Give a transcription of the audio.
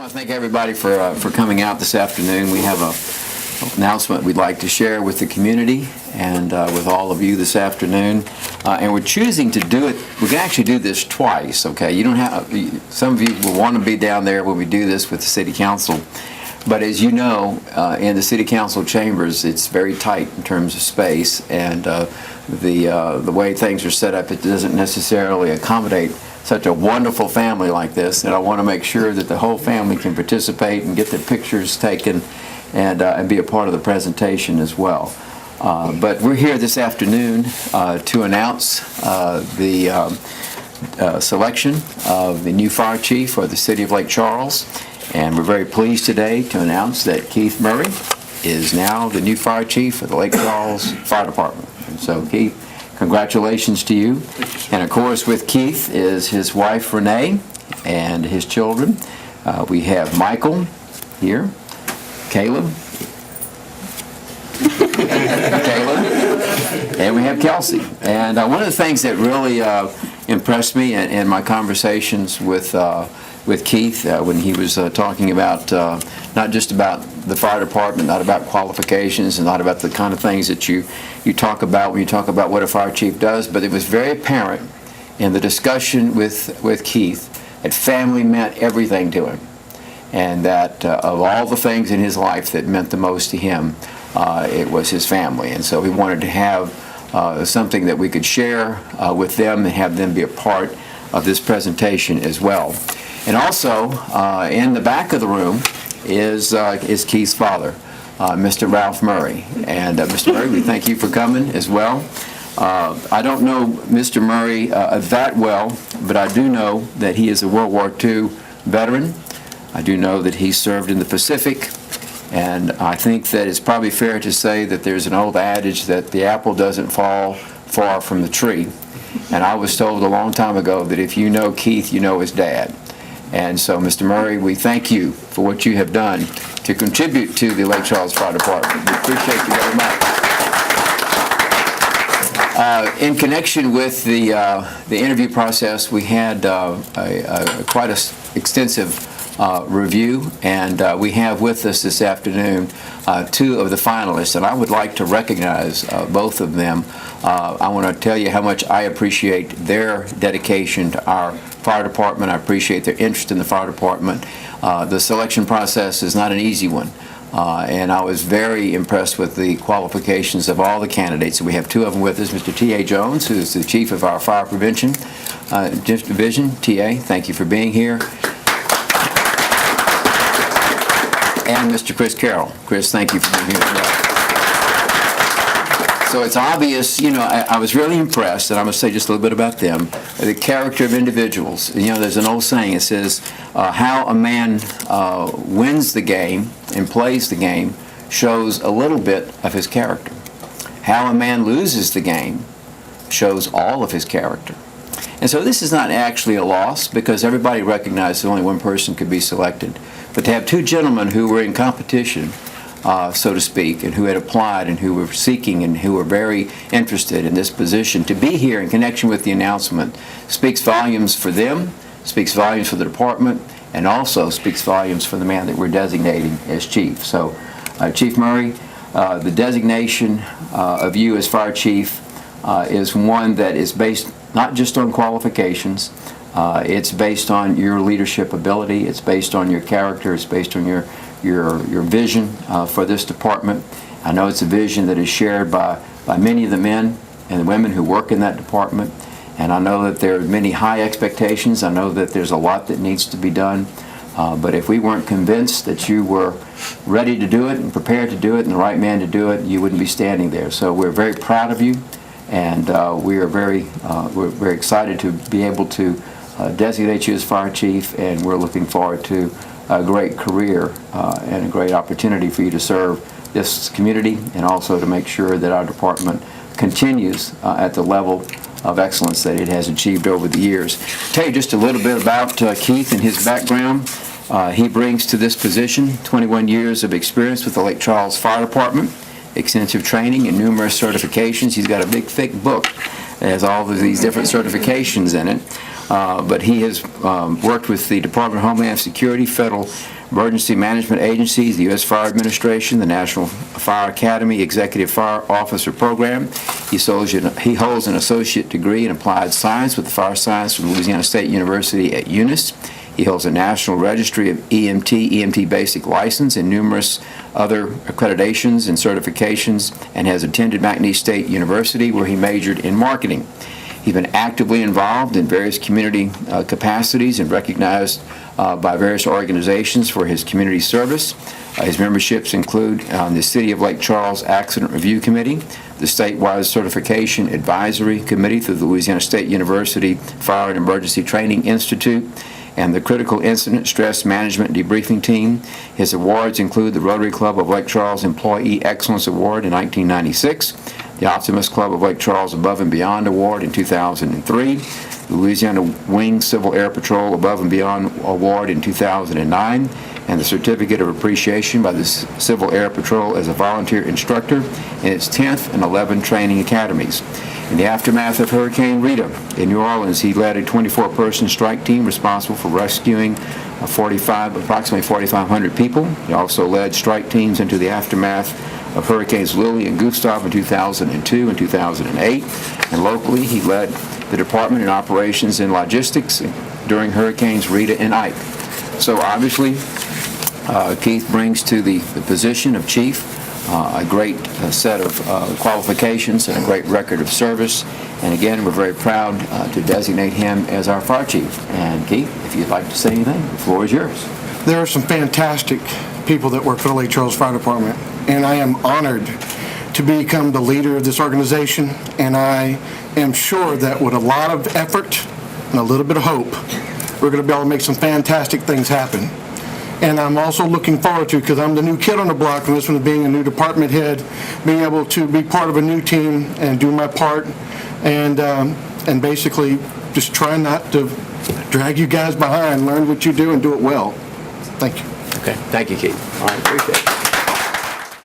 want to thank everybody for coming out this afternoon. We have an announcement we'd like to share with the community and with all of you this afternoon. And we're choosing to do it. We can actually do this twice, okay? You don't have, some of you will want to be down there when we do this with the City Council. But as you know, in the City Council chambers, it's very tight in terms of space, and the way things are set up, it doesn't necessarily accommodate such a wonderful family like this. And I want to make sure that the whole family can participate and get their pictures taken and be a part of the presentation as well. But we're here this afternoon to announce the selection of the new fire chief for the City of Lake Charles. And we're very pleased today to announce that Keith Murray is now the new fire chief for the Lake Charles Fire Department. And so, Keith, congratulations to you. And of course, with Keith is his wife, Renee, and his children. We have Michael here, Caleb, and we have Kelsey. And one of the things that really impressed me in my conversations with Keith when he was talking about not just about the fire department, not about qualifications, and not about the kind of things that you talk about when you talk about what a fire chief does, but it was very apparent in the discussion with Keith that family meant everything to him, and that of all the things in his life that meant the most to him, it was his family. And so he wanted to have something that we could share with them and have them be a part of this presentation as well. And also, in the back of the room is Keith's father, Mr. Ralph Murray. And Mr. Murray, we thank you for coming as well. I don't know Mr. Murray that well, but I do know that he is a World War II veteran. I do know that he served in the Pacific. And I think that it's probably fair to say that there's an old adage that the apple doesn't fall far from the tree. And I was told a long time ago that if you know Keith, you know his dad. And so, Mr. Murray, we thank you for what you have done to contribute to the Lake Charles Fire Department. We appreciate you very much. In connection with the interview process, we had quite an extensive review, and we have with us this afternoon two of the finalists, and I would like to recognize both of them. I want to tell you how much I appreciate their dedication to our fire department. I appreciate their interest in the fire department. The selection process is not an easy one, and I was very impressed with the qualifications of all the candidates. We have two of them with us, Mr. T.A. Jones, who is the chief of our fire prevention division. T.A., thank you for being here. And Mr. Chris Carroll. Chris, thank you for being here as well. So it's obvious, you know, I was really impressed, and I'm going to say just a little bit about them, the character of individuals. You know, there's an old saying, it says, how a man wins the game and plays the game shows a little bit of his character. How a man loses the game shows all of his character. And so this is not actually a loss, because everybody recognized that only one person could be selected. But to have two gentlemen who were in competition, so to speak, and who had applied and who were seeking and who were very interested in this position, to be here in connection with the announcement speaks volumes for them, speaks volumes for the department, and also speaks volumes for the man that we're designating as chief. So, Chief Murray, the designation of you as fire chief is one that is based not just on qualifications. It's based on your leadership ability. It's based on your character. It's based on your vision for this department. I know it's a vision that is shared by many of the men and the women who work in that department. And I know that there are many high expectations. I know that there's a lot that needs to be done. But if we weren't convinced that you were ready to do it and prepared to do it and the right man to do it, you wouldn't be standing there. So we're very proud of you. And we're very excited to be able to designate you as fire chief, and we're looking forward to a great career and a great opportunity for you to serve this community, and also to make sure that our department continues at the level of excellence that it has achieved over the years. I'll tell you just a little bit about Keith and his background. He brings to this position 21 years of experience with the Lake Charles Fire Department, extensive training and numerous certifications. He's got a big, thick book that has all of these different certifications in it. but he has worked with the Department of Homeland Security, Federal Emergency Management Agencies, the U.S. Fire Administration, the National Fire Academy Executive Fire Officer Program. He holds an associate degree in applied science with fire science from Louisiana State University at Eunice. He holds a National Registry of EMT Basic License, and numerous other accreditations and certifications, and has attended McNeese State University, where he majored in marketing. He's been actively involved in various community capacities and recognized by various organizations for his community service. His memberships include the City of Lake Charles Accident Review Committee, the Statewide Certification Advisory Committee through the Louisiana State University Fire and Emergency Training Institute, and the Critical Incident Stress Management Debriefing Team. His awards include the Rotary Club of Lake Charles Employee Excellence Award in 1996, the Optimist Club of Lake Charles Above and Beyond Award in 2003, the Louisiana Wing Civil Air Patrol Above and Beyond Award in 2009, and the Certificate of Appreciation by the Civil Air Patrol as a volunteer instructor in its 10th and 11th training academies. In the aftermath of Hurricane Rita in New Orleans, he led a 24-person strike team responsible for rescuing approximately 4,500 people. He also led strike teams into the aftermath of Hurricanes Lily and Gustav in 2002 and 2008. And locally, he led the Department in Operations and Logistics during Hurricanes Rita and Ike. So obviously, Keith brings to the position of chief a great set of qualifications and a great record of service. And again, we're very proud to designate him as our fire chief. And Keith, if you'd like to say anything, the floor is yours. There are some fantastic people that work for the Lake Charles Fire Department, and I am honored to become the leader of this organization. And I am sure that with a lot of effort and a little bit of hope, we're going to be able to make some fantastic things happen. And I'm also looking forward to, because I'm the new kid on the block, and this one being a new department head, being able to be part of a new team and do my part, and basically just try not to drag you guys behind, learn what you do, and do it well. Thank you. Okay. Thank you, Keith. All right. Appreciate it.